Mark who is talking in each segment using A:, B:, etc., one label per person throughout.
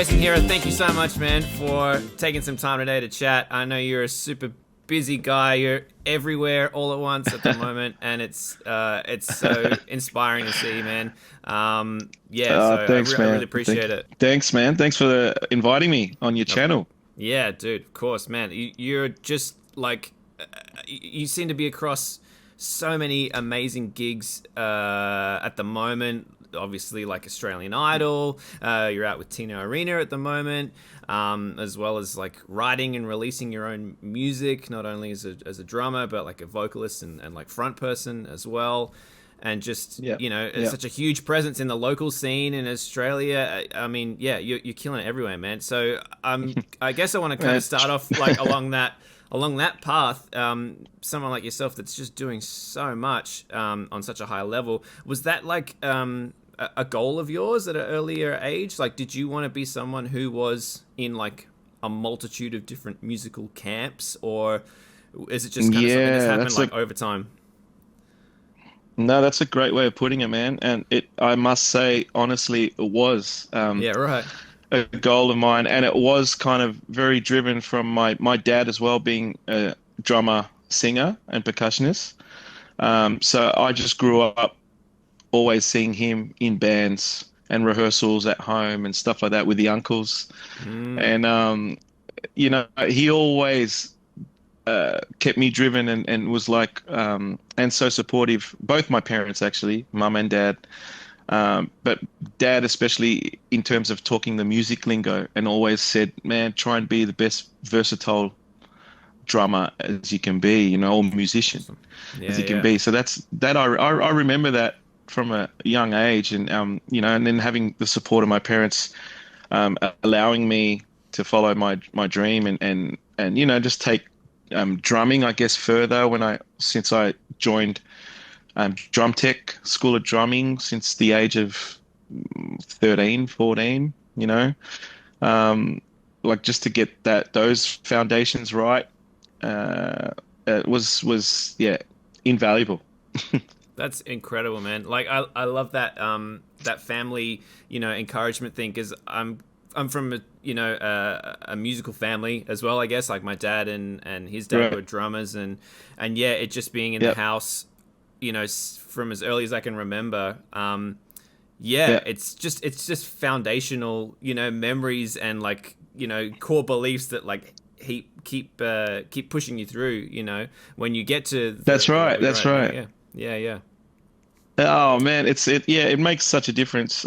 A: Jason Heerah, thank you so much, man, for taking some time today to chat. I know you're a super busy guy. You're everywhere all at once at the moment, and it's so inspiring to see, man. So
B: Thanks,
A: I
B: man.
A: really appreciate it.
B: Thanks, man. Thanks for inviting me on your
A: Of-
B: channel.
A: Yeah, dude, of course, man. You're just like, you seem to be across so many amazing gigs at the moment. Obviously, like Australian Idol. You're out with Tina Arena at the moment, as well as like writing and releasing your own music, not only as a drummer, but like a vocalist and like front person as well. And just,
B: Yeah,
A: it's
B: yeah.
A: such a huge presence in the local scene in Australia. I mean, yeah, you're killing it everywhere, man. So I guess I want to kind
B: Man,
A: of start off like along that path. Someone like yourself that's just doing so much on such a high level. Was that like a goal of yours at an earlier age? Like, did you want to be someone who was in like a multitude of different musical camps, or is it just kind of something that's
B: yeah,
A: happened like over time?
B: no, that's a great way of putting it, man. And I must say, honestly, it was
A: Yeah, right.
B: a goal of mine, and it was kind of very driven from my dad as well, being a drummer, singer, and percussionist. So I just grew up always seeing him in bands and rehearsals at home and stuff like that with the uncles.
A: Mm.
B: And he always kept me driven and was like and so supportive. Both my parents actually, mum and dad. But dad especially in terms of talking the music lingo and always said, man, try and be the best versatile drummer as you can be, or musician
A: Awesome.
B: as
A: Yeah,
B: you can
A: yeah.
B: be. So I remember that from a young age, and and then having the support of my parents, allowing me to follow my dream and just take drumming, I guess, further since I joined drum tech school of drumming since the age of 13, 14, um, like just to get those foundations right, was yeah, invaluable.
A: That's incredible, man. Like I love that that family, encouragement thing, because I'm from a musical family as well, I guess. Like my dad and his dad
B: Right.
A: were drummers, and yeah, it just being in the
B: Yep.
A: house, from as early as I can remember. Yeah,
B: Yeah.
A: it's just foundational, memories and like, core beliefs that like keep pushing you through, when you get to
B: That's
A: the
B: right.
A: level you're
B: That's
A: at now.
B: right.
A: Yeah, yeah, yeah.
B: Oh man, yeah, it makes such a difference.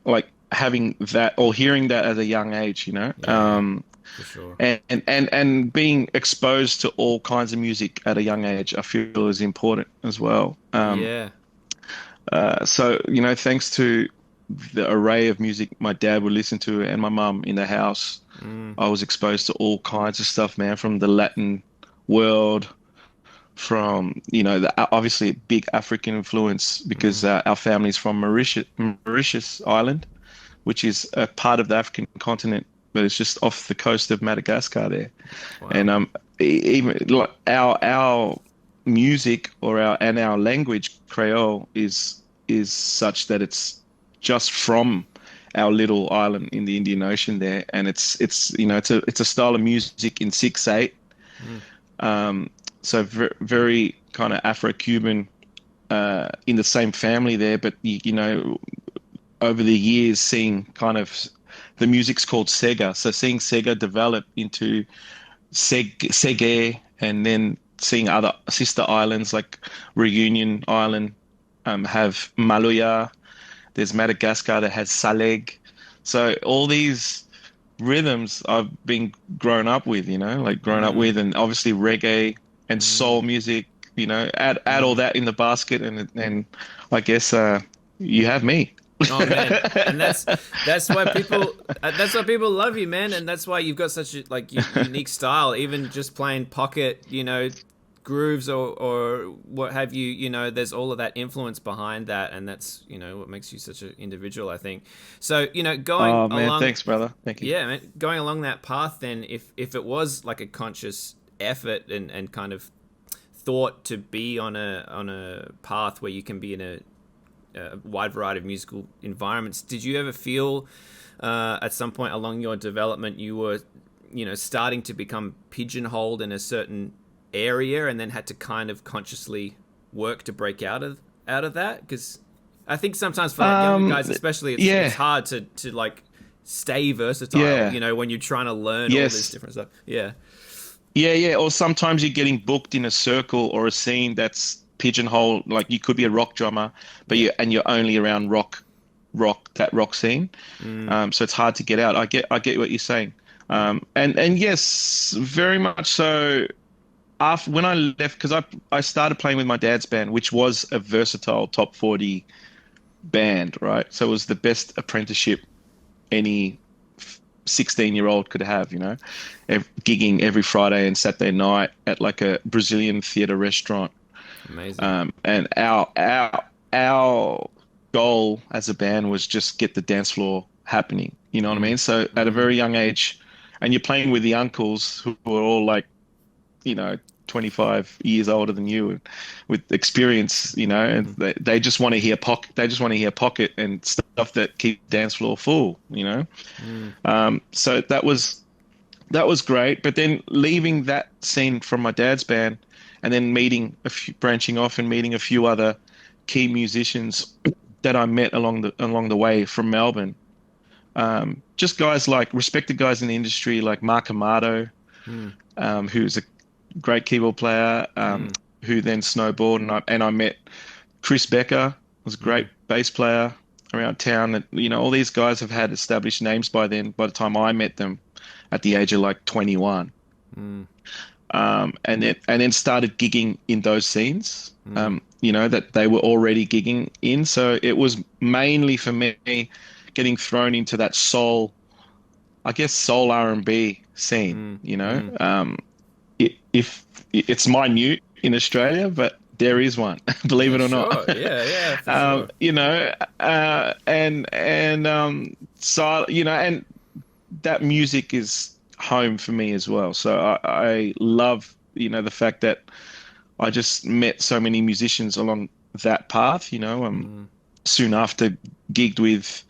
B: Like having that or hearing that at a young age,
A: Yeah, yeah, for sure.
B: and being exposed to all kinds of music at a young age, I feel is important as well.
A: Yeah.
B: So, thanks to the array of music my dad would listen to and my mum in the house,
A: Mm,
B: I was exposed to all kinds of stuff, man, from the Latin world, from, obviously a big African influence because
A: mm.
B: our family's from Mauritius Island, which is a part of the African continent, but it's just off the coast of Madagascar there.
A: Wow.
B: And even like our music or our language Creole is such that it's just from our little island in the Indian Ocean there, and it's a style of music in 6/8.
A: Mm,
B: So very kind of Afro-Cuban in the same family there, but over the years seeing kind of the music's called Sega, so seeing Sega develop into Segé, and then seeing other sister islands like Reunion Island have Maluya. There's Madagascar that has Saleg. So all these rhythms I've been grown up with, like grown up
A: mm,
B: with, and obviously reggae and soul
A: mm,
B: music. Add all
A: mm.
B: that in the basket, and I guess you have me.
A: Oh man, and that's why people love you, man, and that's why you've got such a like unique style. Even just playing pocket, grooves or what have you. There's all of that influence behind that, and that's what makes you such an individual, I think. So going
B: Oh man,
A: along,
B: thanks, brother. Thank you.
A: yeah, man, going along that path, then if it was like a conscious effort and kind of thought to be on a path where you can be in a wide variety of musical environments. Did you ever feel at some point along your development you were, starting to become pigeonholed in a certain area, and then had to kind of consciously work to break out of that? Because I think sometimes for like younger guys, especially, it's
B: Yeah,
A: hard to like stay versatile.
B: yeah,
A: When you're trying to learn all this
B: yes.
A: different stuff. Yeah.
B: Yeah, yeah. Or sometimes you're getting booked in a circle or a scene that's pigeonholed. Like you could be a rock drummer, but
A: Yeah.
B: you're only around that rock scene.
A: Mm.
B: So it's hard to get out. I get what you're saying. And yes, very much so. After when I left, because I started playing with my dad's band, which was a versatile top 40 band, right? So it was the best apprenticeship any 16-year-old could have, gigging every Friday and Saturday night at like a Brazilian theater restaurant.
A: Amazing.
B: And our goal as a band was just get the dance floor happening. You know what I
A: Mm.
B: mean? So at a
A: Mm.
B: very young age, and you're playing with the uncles who are all like, you know, 25 years older than you and with experience, and
A: Mm.
B: they just want to hear pocket and stuff that keep dance floor full.
A: Mm.
B: So that was great. But then leaving that scene from my dad's band and then branching off and meeting a few other key musicians that I met along the way from Melbourne. Just guys like respected guys in the industry like Mark Amato,
A: Mm.
B: who's a great keyboard player,
A: Mm.
B: who then snowboarded, and I met Chris Becker, was a great
A: Mm.
B: bass player around town. And all these guys have had established names by then. By the time I met them, at the age of like 21,
A: Mm.
B: and then started gigging in those scenes.
A: Mm.
B: That they were already gigging in. So it was mainly for me getting thrown into that soul, I guess, soul R&B scene.
A: Mm. Mm.
B: If it's minute in Australia, but there is one, believe
A: Yeah,
B: it or not.
A: sure. Yeah, yeah, for sure.
B: So and that music is home for me as well. So I love the fact that I just met so many musicians along that path.
A: Mm.
B: Soon after gigged with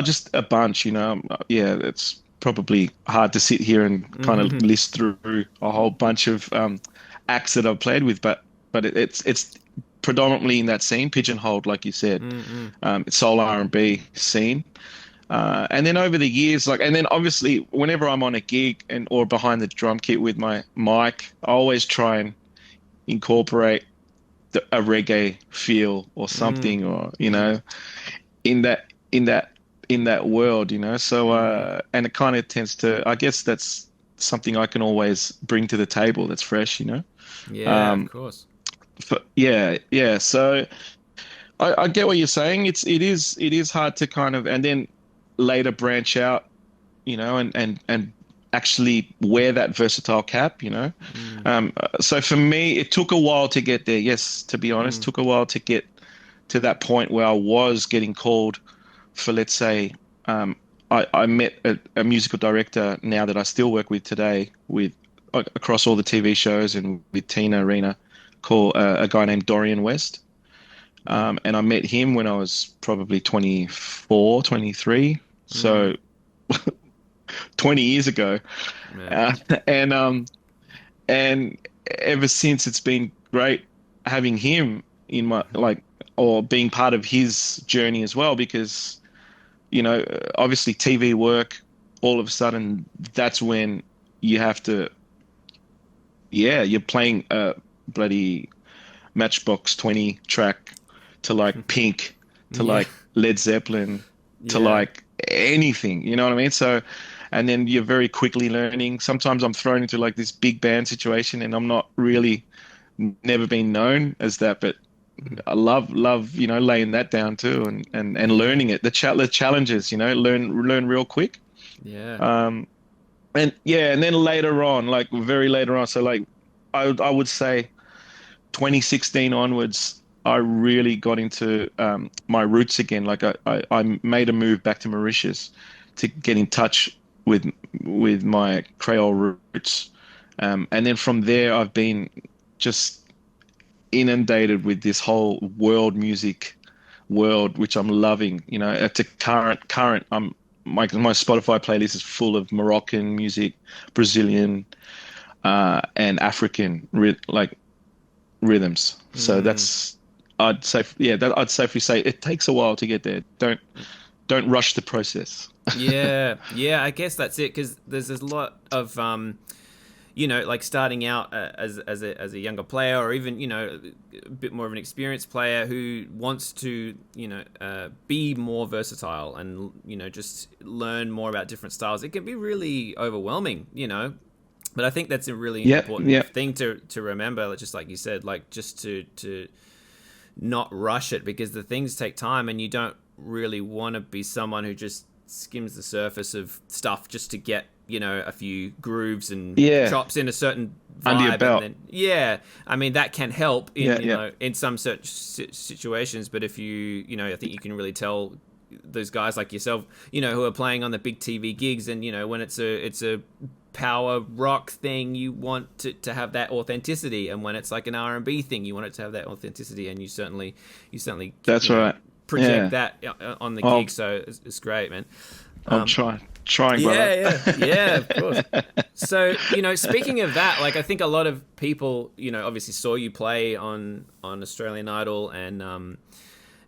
B: just a bunch. Yeah, it's probably hard to sit here and kind of
A: Mm.
B: list through a whole bunch of acts that I've played with, but it's predominantly in that scene, pigeonholed, like you said.
A: Mm. Mm.
B: It's soul R&B scene. And then over the years, and then obviously whenever I'm on a gig or behind the drum kit with my mic, I always try and incorporate a reggae feel or
A: Mm.
B: something, or
A: Mm.
B: in that world. So
A: Mm.
B: and it kind of tends to, I guess that's something I can always bring to the table that's fresh.
A: Yeah, of
B: Um,
A: course.
B: but yeah, yeah. So I get what you're saying. It is hard to kind of, and then later branch out, and actually wear that versatile cap.
A: Mm.
B: So for me, it took a while to get there. Yes, to be honest,
A: Mm.
B: took a while to get to that point where I was getting called for, let's say, I met a musical director now that I still work with today, with across all the TV shows and with Tina Arena, called a guy named Dorian West. And I met him when I was probably 24, 23.
A: Mm.
B: So 20 years ago.
A: Yeah.
B: Uh, and and ever since, it's been great having him in my or being part of his journey as well, because obviously TV work, all of a sudden that's when you have to, yeah, you're playing a bloody Matchbox 20 track to like Pink, to
A: Yeah.
B: like Led Zeppelin, to
A: Yeah.
B: like anything, you know what I mean? So, and then you're very quickly learning. Sometimes I'm thrown into like this big band situation and I'm not really, never been known as that, but I love, laying that down too, and
A: Yeah.
B: learning it, the challenges, learn real quick.
A: Yeah.
B: Um, and yeah, and then later on, like very later on, so like I would say 2016 onwards, I really got into my roots again. Like I made a move back to Mauritius to get in touch with my Creole roots, and then from there I've been just inundated with this whole world music world, which I'm loving. To current, my Spotify playlist is full of Moroccan music, Brazilian, and African rhythms. So that's I'd say I'd safely say it takes a while to get there. Don't rush the process.
A: Yeah, yeah, I guess that's it, because there's a lot of like starting out as a younger player, or even a bit more of an experienced player who wants to be more versatile and just learn more about different styles. It can be really overwhelming, but I think that's a really important thing to remember, just like you said, like just to not rush it, because the things take time, and you don't really want to be someone who just skims the surface of stuff just to get a few grooves and chops in a certain vibe.
B: Under your belt.
A: And then, I mean, that can help in in some certain situations, but if you I think you can really tell those guys like yourself who are playing on the big TV gigs, and when it's a power rock thing, you want to have that authenticity, and when it's like an R&B thing, you want it to have that authenticity, and you certainly
B: that's right,
A: project that on the gig. So it's great, man.
B: I'm trying, brother.
A: Yeah, of course. So, speaking of that, like, I think a lot of people, obviously saw you play on Australian Idol, and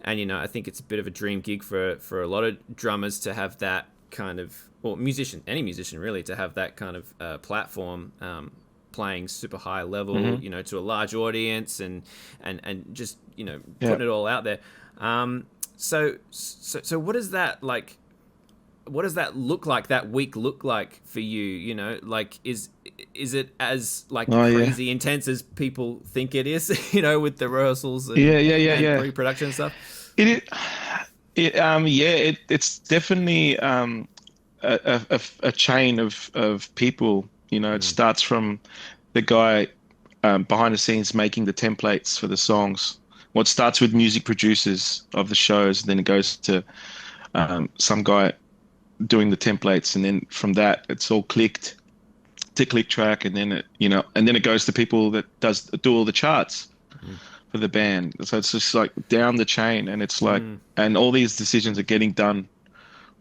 A: I think it's a bit of a dream gig for a lot of drummers to have that kind of, or any musician really, to have that kind of platform, playing super high level, to a large audience, and just putting it all out there. So what does that like? What does that look like? That week look like for you? Like is it as like crazy intense as people think it is? With the rehearsals and pre-production stuff.
B: It's definitely a chain of people. It starts from the guy behind the scenes making the templates for the songs. Well, it starts with music producers of the shows, and then it goes to some guy doing the templates, and then from that it's all clicked to click track, and then it goes to people that do all the charts for the band. So it's just like down the chain, and it's like and all these decisions are getting done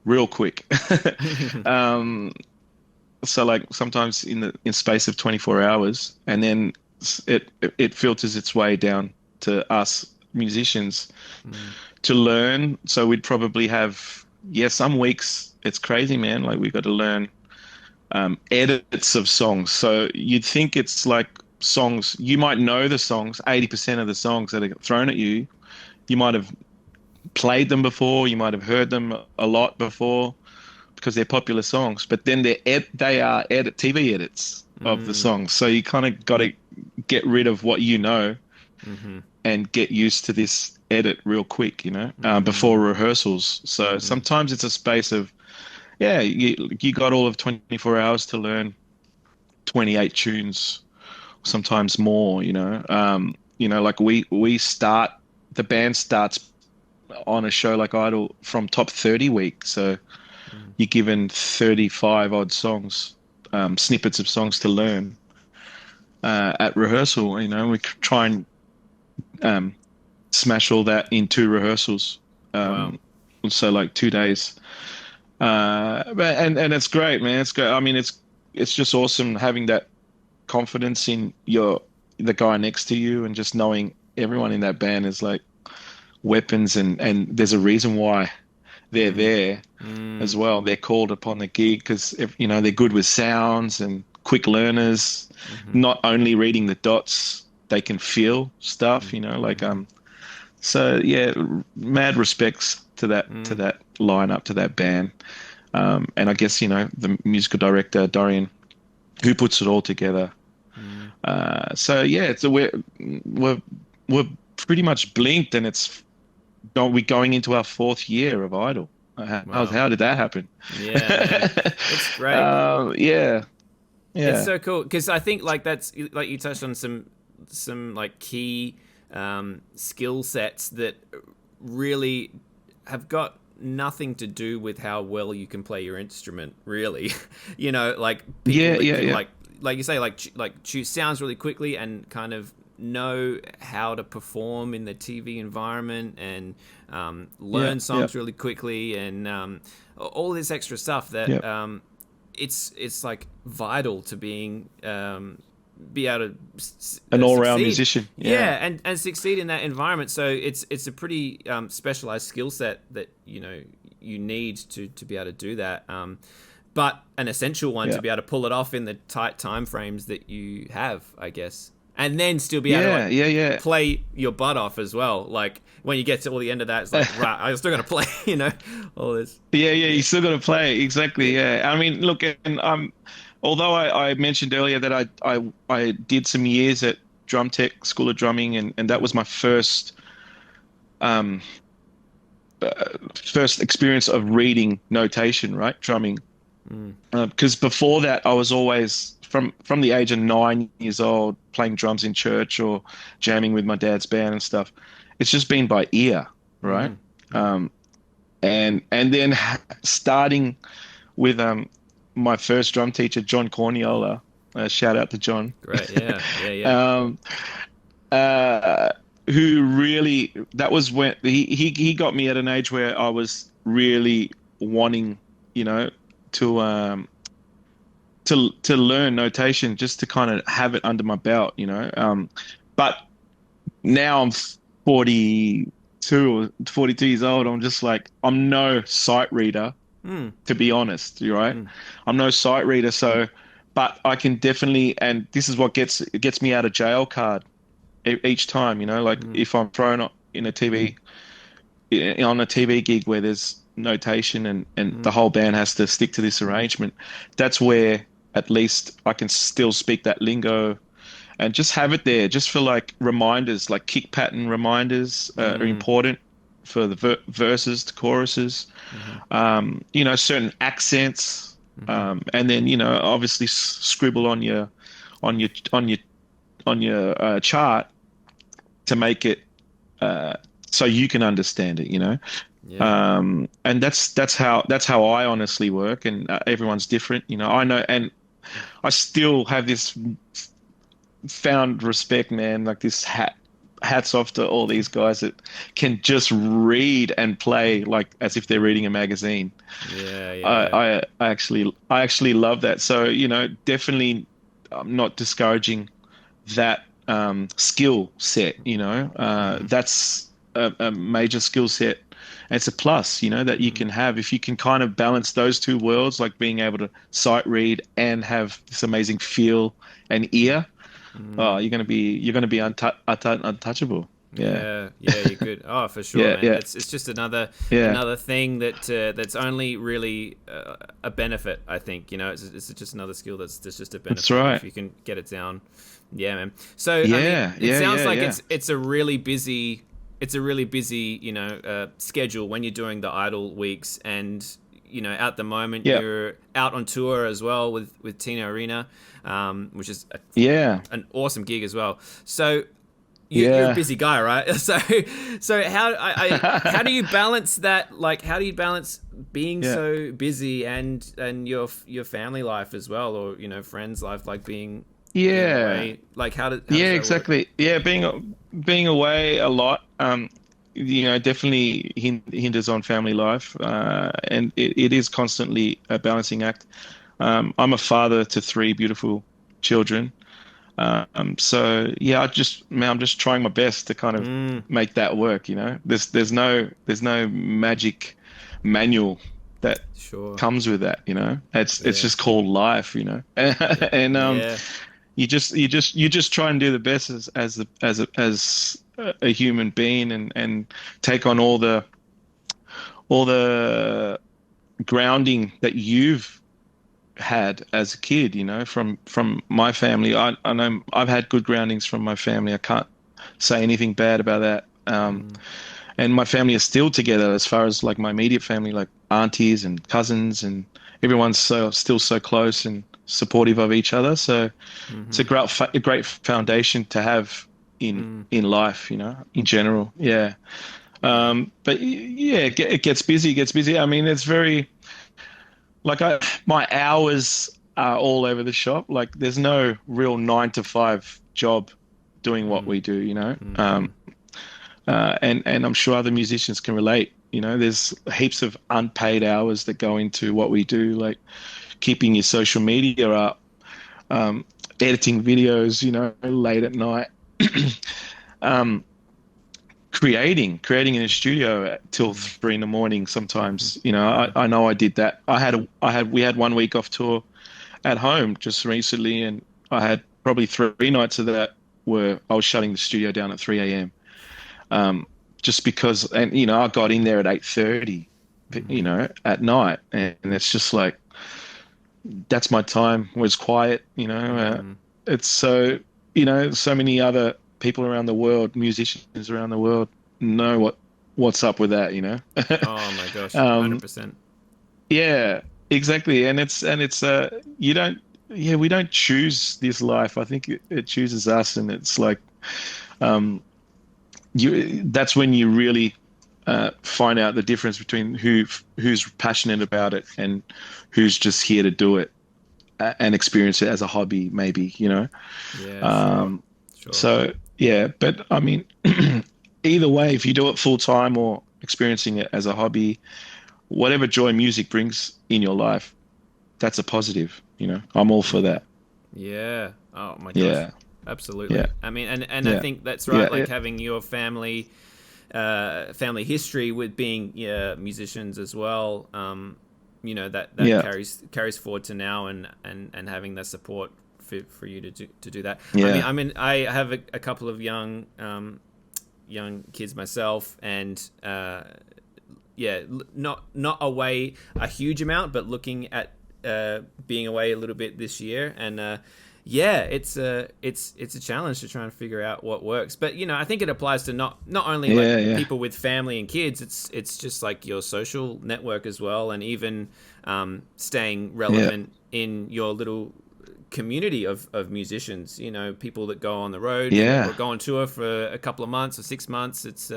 B: real quick. So like sometimes in space of 24 hours, and then it filters its way down to us musicians to learn. So we'd probably have some weeks it's crazy, man. Like we've got to learn edits of songs. So you'd think it's like songs, you might know the songs, 80% of the songs that are thrown at you, you might have played them before, you might have heard them a lot before because they're popular songs, but then they are TV edits of the songs. So you kind of got to get rid of what and get used to this edit real quick, before rehearsals. So sometimes it's a space of, you got all of 24 hours to learn 28 tunes, sometimes more, like the band starts on a show like Idol from top 30 week. So you're given 35 odd songs, snippets of songs to learn at rehearsal. We try and smash all that in 2 rehearsals.
A: Wow.
B: So like 2 days. And it's great, man. It's great. I mean, it's just awesome having that confidence in the guy next to you, and just knowing everyone in that band is like weapons, and there's a reason why they're there as well. They're called upon the gig because they're good with sounds and quick learners. Not only reading the dots, they can feel stuff. So mad respects to that lineup, to that band, and I guess the musical director Dorian, who puts it all together. We're pretty much blinked, and we're going into our 4th year of Idol. How did that happen?
A: Yeah, it's great. It's so cool, because I think like that's like you touched on some like key skill sets that really have got nothing to do with how well you can play your instrument, really. Like people like you say, like choose sounds really quickly and kind of know how to perform in the TV environment and
B: Yeah,
A: learn
B: yeah,
A: songs really quickly and all this extra stuff that
B: yeah.
A: it's like vital to being be able to
B: An all-round
A: succeed.
B: musician. Yeah.
A: Yeah, and succeed in that environment. So it's a pretty specialized skill set that you need to be able to do that. But an essential one
B: Yeah.
A: to be able to pull it off in the tight time frames that you have, I guess. And then still be able to
B: Yeah,
A: like
B: yeah, yeah.
A: play your butt off as well. Like when you get to all the end of that, it's like, right, I'm still gonna play, all this.
B: Yeah, yeah,
A: Yeah.
B: you still got to play. Exactly.
A: Yeah.
B: Yeah. I mean, look, and although I mentioned earlier that I did some years at Drum Tech School of Drumming, and that was my um first experience of reading notation, right? Drumming.
A: Mm.
B: Because before that, I was always from the age of 9 years old playing drums in church or jamming with my dad's band and stuff. It's just been by ear, right?
A: Mm.
B: Um, and then starting with my first drum teacher, John Corniola. Shout out to John.
A: Great. Yeah. Yeah. Yeah.
B: um, uh, who really that was when he got me at an age where I was really wanting, to to learn notation just to kind of have it under my belt, but now I'm 42 or 42 years old. I'm just like, I'm no sight reader,
A: Mm.
B: to be honest. You're right.
A: Mm.
B: I'm no sight reader. So, but I can definitely, and this is what gets me out of jail card each time, like
A: Mm.
B: if I'm thrown in a TV, on a TV gig where there's notation and the whole band has to stick to this arrangement, that's where at least I can still speak that lingo and just have it there just for like reminders, like kick pattern reminders are important for the verses to choruses, certain accents, and then, obviously scribble on your chart to make it so you can understand it.
A: Yeah.
B: And that's how I honestly work, and everyone's different. I know, and I still have this found respect, man. Like this hats off to all these guys that can just read and play like as if they're reading a magazine.
A: Yeah. Yeah.
B: I actually love that. So, definitely I'm not discouraging that skill set, that's a major skill set. And it's a plus, that you can have if you can kind of balance those two worlds, like being able to sight read and have this amazing feel and ear. Oh, you're gonna be untouchable. Yeah,
A: Yeah, yeah, you're good. Oh, for sure,
B: yeah,
A: man.
B: yeah,
A: It's just another
B: yeah.
A: another thing that's only really a benefit. I think it's just another skill that's just a
B: That's
A: benefit
B: right.
A: if you can get it down. Yeah, man. So I mean,
B: Yeah,
A: it
B: yeah,
A: sounds
B: yeah,
A: like
B: yeah.
A: it's a really busy schedule when you're doing the idle weeks and at the moment
B: Yeah,
A: you're out on tour as well with Tina Arena, which is
B: yeah,
A: an awesome gig as well. So you're a
B: yeah.
A: busy guy, right? So how do you balance that? Like, how do you balance being
B: Yeah.
A: so busy and your family life as well, or friends life, like being
B: Yeah,
A: away? Like, how
B: yeah,
A: does that work?
B: exactly. Yeah, being away a lot, definitely hinders on family life, and it is constantly a balancing act. I'm a father to three beautiful children, so yeah, man, I'm just trying my best to kind of
A: Mm,
B: make that work. There's no magic manual that
A: sure.
B: comes with that. It's
A: Yeah.
B: just called life.
A: Yeah.
B: And
A: Yeah.
B: you just try and do the best as a human being, and take on all the grounding that you've had as a kid, from my family. I know I've had good groundings from my family. I can't say anything bad about that.
A: Mm,
B: And my family is still together as far as like my immediate family, like aunties and cousins, and everyone's still so close and supportive of each other. So it's
A: mm-hmm.
B: a great foundation to have in life, in general. Yeah.
A: Yeah.
B: But yeah, it gets busy. It gets busy. I mean, it's very like my hours are all over the shop. Like there's no real 9 to 5 job doing what we do, you know.
A: Mm.
B: And I'm sure other musicians can relate. You know, there's heaps of unpaid hours that go into what we do, like keeping your social media up, editing videos, you know, late at night, um, creating in a studio till 3 in the morning sometimes. You know,
A: Wow.
B: I know I did that. We had 1 week off tour at home just recently, and I had probably 3 nights of that where I was shutting the studio down at 3 a.m. Um, just because, and you know, I got in there at 8:30, you
A: Mm.
B: know, at night, and it's just like that's my time. Was quiet, you know.
A: Mm.
B: It's so, you know, so many other people around the world, musicians around the world, know what's up with that, you know.
A: Oh my gosh,
B: Um,
A: 100%.
B: yeah, exactly, and it's you don't, yeah, we don't choose this life. I think it chooses us, and it's like um, you. That's when you really find out the difference between who's passionate about it and who's just here to do it and experience it as a hobby, maybe, you know.
A: Yeah, sure.
B: Um,
A: Sure.
B: so yeah, but I mean, either way, if you do it full time or experiencing it as a hobby, whatever joy music brings in your life, that's a positive, you know. I'm all for
A: Mm.
B: that.
A: Yeah. Oh my gosh.
B: Yeah, yeah,
A: Absolutely. I mean, and I
B: yeah,
A: think that's right.
B: yeah,
A: Like
B: yeah,
A: having your family history with being, yeah, musicians as well. You know, that
B: yeah,
A: carries forward to now, and having that support for you to do that.
B: yeah,
A: I mean, I have a couple of young kids myself, and yeah, not away a huge amount, but looking at being away a little bit this year, and yeah, it's a challenge to try and figure out what works. But you know, I think it applies to not only like
B: yeah, yeah,
A: people with family and kids. It's just like your social network as well, and even staying
B: yeah,
A: relevant in your little community of musicians. You know, people that go on the road or
B: yeah,
A: go on tour for a couple of months or 6 months. It's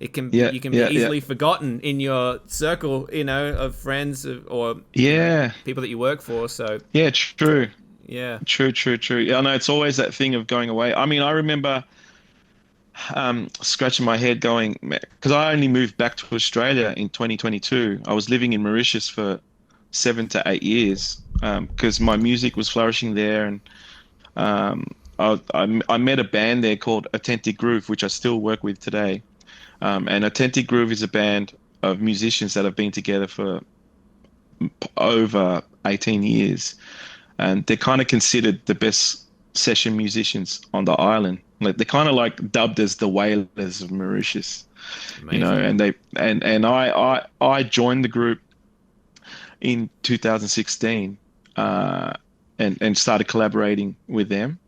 A: it can be
B: yeah,
A: you can be
B: yeah, yeah,
A: easily forgotten in your circle, you know, of friends or you know
B: yeah,
A: people that you work for. So
B: yeah. True,
A: yeah.
B: true, true, true. Yeah, I know it's always that thing of going away. I mean, I remember scratching my head going because I only moved back to Australia in 2022. I was living in Mauritius for 7 to 8 years because my music was flourishing there, and um, I met a band there called Authentic Groove, which I still work with today. And Authentic Groove is a band of musicians that have been together for over 18 years, and they're kind of considered the best session musicians on the island. Like they're kind of like dubbed as the Wailers of Mauritius, you know.
A: Amazing.
B: And I joined the group in 2016, and started collaborating with them.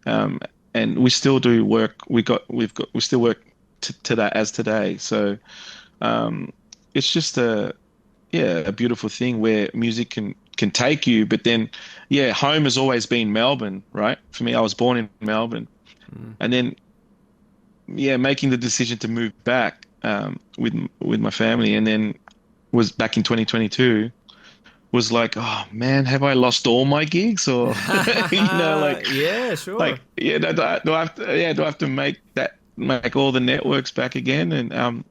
B: Um, and we still do work. We still work to that as today. So it's just a beautiful thing where music can take you. But then, yeah, home has always been Melbourne, right? For me, I was born in Melbourne,
A: Mm.
B: and then yeah, making the decision to move back with my family, and then was back in 2022. Was like, oh man, have I lost all my gigs, or you know,
A: Yeah, sure.
B: like yeah, do I have to, yeah, do I have to make all the networks back again? And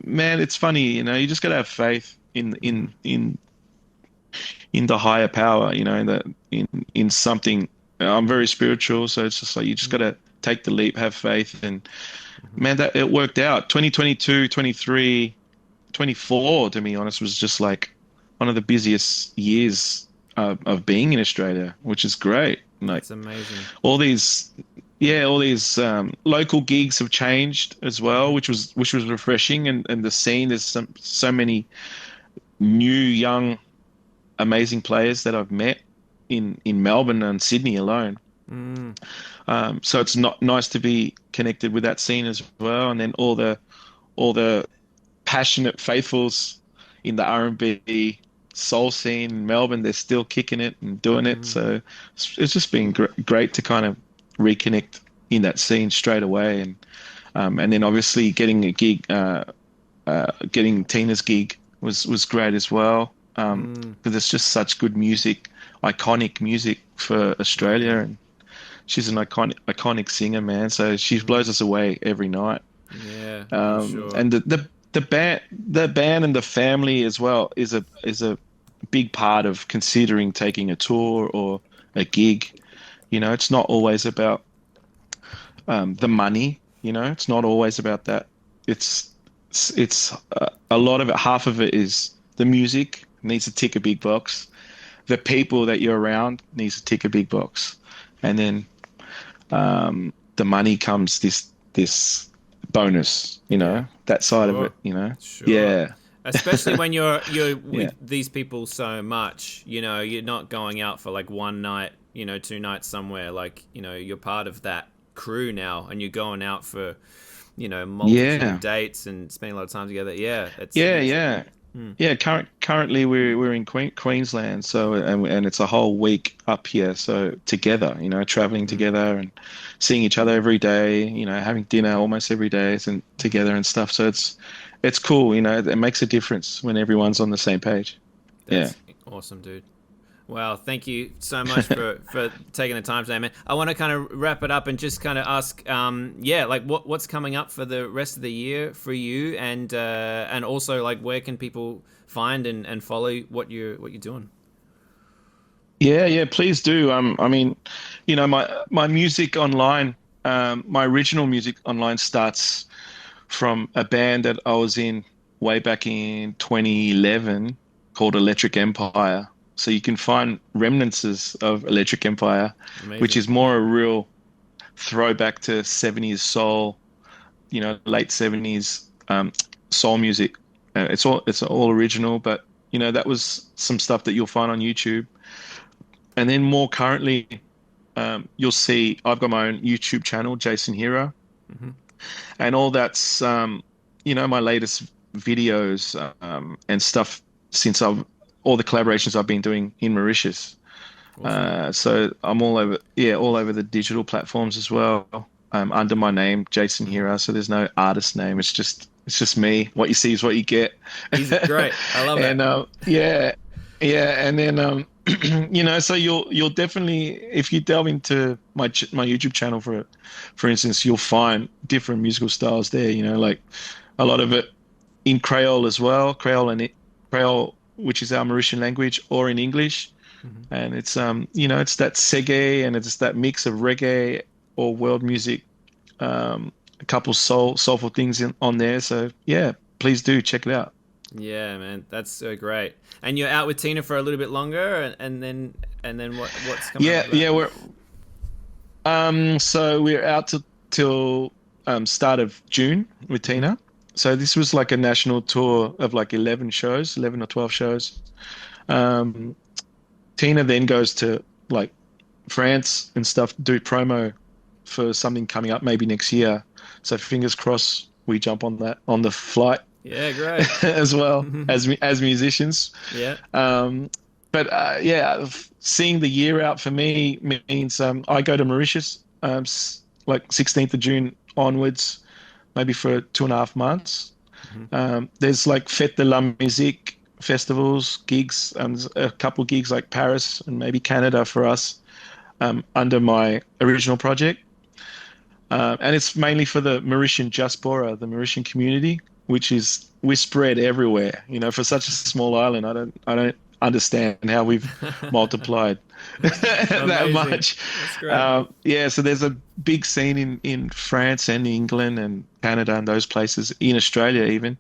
B: man, it's funny, you know, you just gotta have faith in the higher power, you know, in something. I'm very spiritual, so it's just like you just gotta take the leap, have faith, and man, that it worked out. 2022, 23, 24, to be honest, was just like one of the busiest years of being in Australia, which is great. Like
A: That's amazing.
B: all these, yeah, all these local gigs have changed as well, which was refreshing. And the scene, there's so many new, young, amazing players that I've met in Melbourne and Sydney alone.
A: Mm.
B: So it's not nice to be connected with that scene as well, and then all the passionate faithfuls in the R&B soul scene in Melbourne. They're still kicking it and doing it.
A: Mm.
B: So it's just been great to kind of reconnect in that scene straight away, and then obviously getting a gig, getting Tina's gig was great as well.
A: Mm.
B: Because it's just such good music, iconic music for
A: Yeah.
B: Australia, and she's an iconic singer, man. So she blows us away every night.
A: Yeah, I'm sure.
B: And the band and the family as well is a big part of considering taking a tour or a gig. It's not always about the money. It's not always about that. It's a lot of it. Half of it is the music needs to tick a big box. The people that you're around needs to tick a big box, and then the money comes this bonus.
A: Yeah,
B: That side of
A: sure,
B: it.
A: sure.
B: Yeah,
A: Especially when you're
B: yeah,
A: with these people so much, you're not going out for like one night, 2 nights somewhere. Like, you're part of that crew now, and you're going out for, multitude of
B: yeah.
A: dates and spending a lot of time together. Yeah, it's
B: Yeah,
A: it's.
B: yeah,
A: Hmm.
B: yeah. Currently, we're in Queensland, so and it's a whole week up here, so together, traveling
A: Hmm.
B: together and seeing each other every day, having dinner almost every day and together and stuff. So it's cool, it makes a difference when everyone's on the same page. Yeah.
A: That's awesome, dude. Well, thank you so much for taking the time today, man. I want to kind of wrap it up and just kind of ask, yeah, like what's coming up for the rest of the year for you, and also like where can people find and follow what you're doing?
B: Yeah, yeah, please do. I mean, my music online, my original music online starts from a band that I was in way back in 2011 called Electric Empire. So you can find remnants of Electric Empire, which
A: Amazing.
B: is more a real throwback to 70s soul, late 70s soul music. It's all original, but that was some stuff that you'll find on YouTube. And then more currently, you'll see I've got my own YouTube channel, Jason Heerah,
A: Hmm.
B: and all that's my latest videos and stuff since I've all the collaborations I've been doing in Mauritius.
A: Awesome.
B: So I'm all over, yeah, all over the digital platforms as well, under my name, Jason
A: Hmm.
B: Heerah. So there's no artist name. It's just me. What you see is what you get.
A: Easy, great. I love
B: And
A: that.
B: yeah, yeah, and then so you'll definitely, if you delve into my YouTube channel for instance, you'll find different musical styles there. Like a lot of it in Creole as well, Creole, which is our Mauritian language, or in English,
A: Hmm.
B: and it's that reggae and it's that mix of reggae or world music, a couple soulful things on there. So yeah, please do check it out.
A: Yeah, man, that's so great. And you're out with Tina for a little bit longer, and then what's coming up
B: Yeah,
A: for that?
B: yeah, we're out till start of June with
A: Hmm.
B: Tina. So this was like a national tour of like 11 shows, 11 or 12 shows. Um, Tina then goes to like France and stuff, do promo for something coming up maybe next year. So fingers crossed we jump on the flight
A: Yeah, great.
B: as well as musicians.
A: Yeah.
B: Um, but yeah, seeing the year out for me means I go to Mauritius like 16th of June onwards, maybe for 2.5 months.
A: Hmm.
B: There's like Fête de la Musique festivals, gigs, a couple gigs like Paris and maybe Canada for us under my original project. And it's mainly for the Mauritian diaspora, the Mauritian community, which is we're spread everywhere. For such a small island, I don't understand how we've multiplied that
A: Amazing.
B: much.
A: That's great.
B: Yeah, so there's a big scene in France and England and Canada and those places, in Australia even,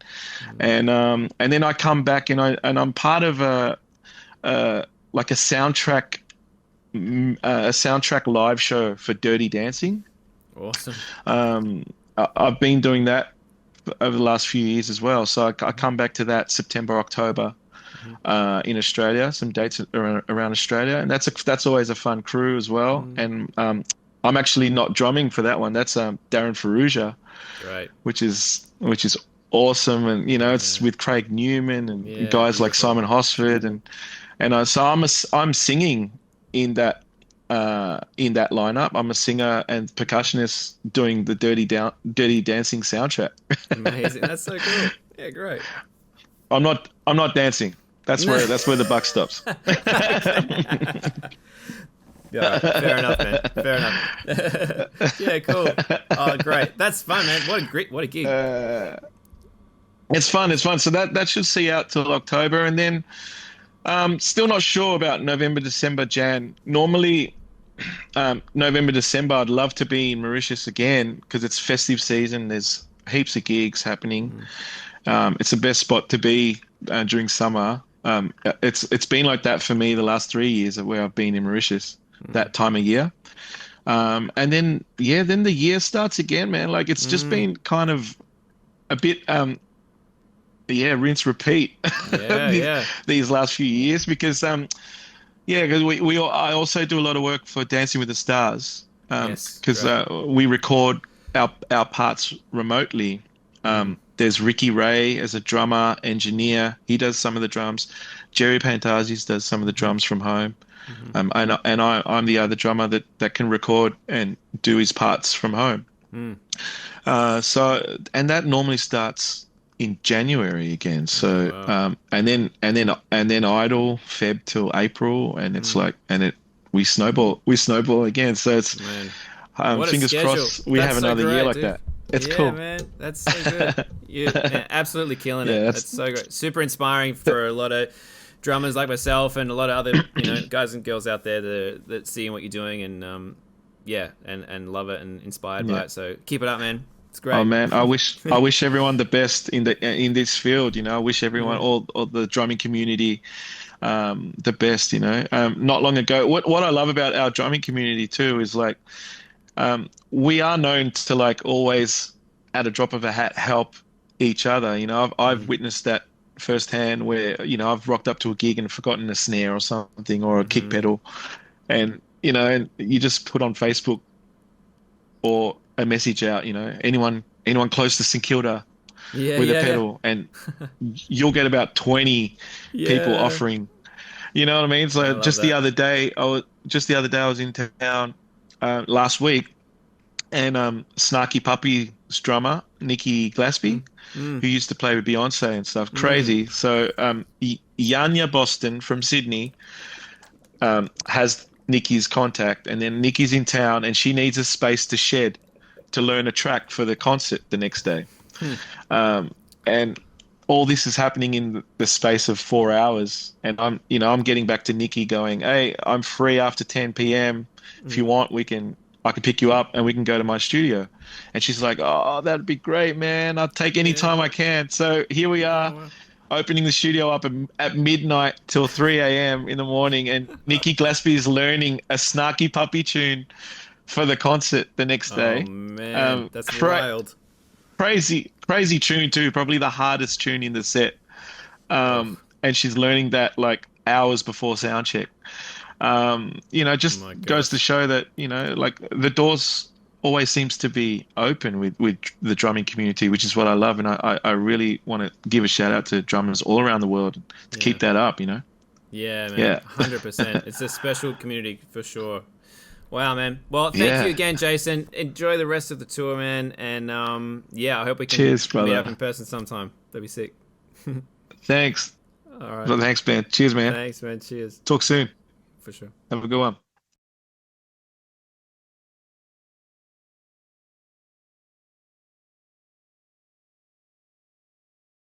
A: Mm.
B: and then I come back and I'm part of like a soundtrack live show for Dirty Dancing.
A: Awesome.
B: I've been doing that over the last few years as well. So I come back to that September, October
A: Hmm.
B: in Australia, some dates around Australia, and that's always a fun crew as well.
A: Mm.
B: And I'm actually not drumming for that one. That's Darren Ferrugia,
A: Great.
B: which is awesome. And it's
A: Yeah.
B: with Craig Newman and
A: Yeah.
B: guys like
A: Beautiful.
B: Simon Hosford and so I'm singing in that lineup. I'm a singer and percussionist doing the Dirty Dancing soundtrack.
A: Amazing. That's so cool. Yeah. Great.
B: I'm not dancing. That's where the buck stops.
A: Okay. Yeah, all right. Fair enough, man. Fair enough. Yeah, cool. Oh, great. That's fun, man. What a gig.
B: It's fun. It's fun. So that should see out till October, and then still not sure about November, December, Jan. Normally, November, December, I'd love to be in Mauritius again because it's festive season. There's heaps of gigs happening. It's the best spot to be during summer. It's been like that for me the last 3 years of where I've been in Mauritius, that time of year. And then then the year starts again, man. Like it's just been kind of a bit rinse repeat these last few years because because I also do a lot of work for Dancing with the Stars because we record our parts remotely. There's Ricky Ray as a drummer, engineer. He does some of the drums. Jerry Pantazis does some of the drums from home. And I'm the other drummer that can record and do his parts from home. And that normally starts in January again. So and then Idle Feb till April, and it's like we snowball again. So it's fingers
A: schedule.
B: Crossed we
A: That's
B: have another year like
A: dude.
B: that. It's cool.
A: Yeah, man. That's so good. You're absolutely killing it. That's so great. Super inspiring for a lot of drummers like myself and a lot of other guys and girls out there that seeing what you're doing and and love it and inspired by it. So keep it up, man. It's great.
B: Oh man, I wish everyone the best in this field. I wish everyone all the drumming community the best. Not long ago, what I love about our drumming community too is like we are known to like always at a drop of a hat help each other. I've witnessed that firsthand where I've rocked up to a gig and forgotten a snare or something or a kick pedal, and and you just put on Facebook or a message out, anyone close to St Kilda with a pedal, and you'll get about 20 people offering. You know what I mean? So the other day I was in town last week, and Snarky Puppy's drummer Nikki Glaspie, who used to play with Beyonce and stuff, crazy. So Yanya Boston from Sydney has Nikki's contact, and then Nikki's in town and she needs a space to shed to learn a track for the concert the next day. And all this is happening in the space of 4 hours, and I'm getting back to Nikki going, hey, I'm free after 10 p.m. If you want, I can pick you up and we can go to my studio. And she's like, oh, that'd be great, man. I'll take any time I can. So here we are, opening the studio up at midnight till 3 a.m. in the morning, and Nikki Glaspie is learning a Snarky Puppy tune for the concert the next day.
A: Oh man, that's wild.
B: Crazy tune too, probably the hardest tune in the set. And she's learning that like hours before sound check. Just goes to show that, like the doors always seems to be open with the drumming community, which is what I love. And I really want to give a shout out to drummers all around the world to keep that up, Yeah, man.
A: Yeah. 100%. It's a special community for sure. Wow, man. Well, thank you again, Jason. Enjoy the rest of the tour, man. And I hope we can meet up in person sometime. That'd be sick.
B: Thanks.
A: All right.
B: Well, thanks, man. Cheers, man.
A: Thanks, man. Cheers.
B: Talk soon.
A: For sure.
B: Have a good one.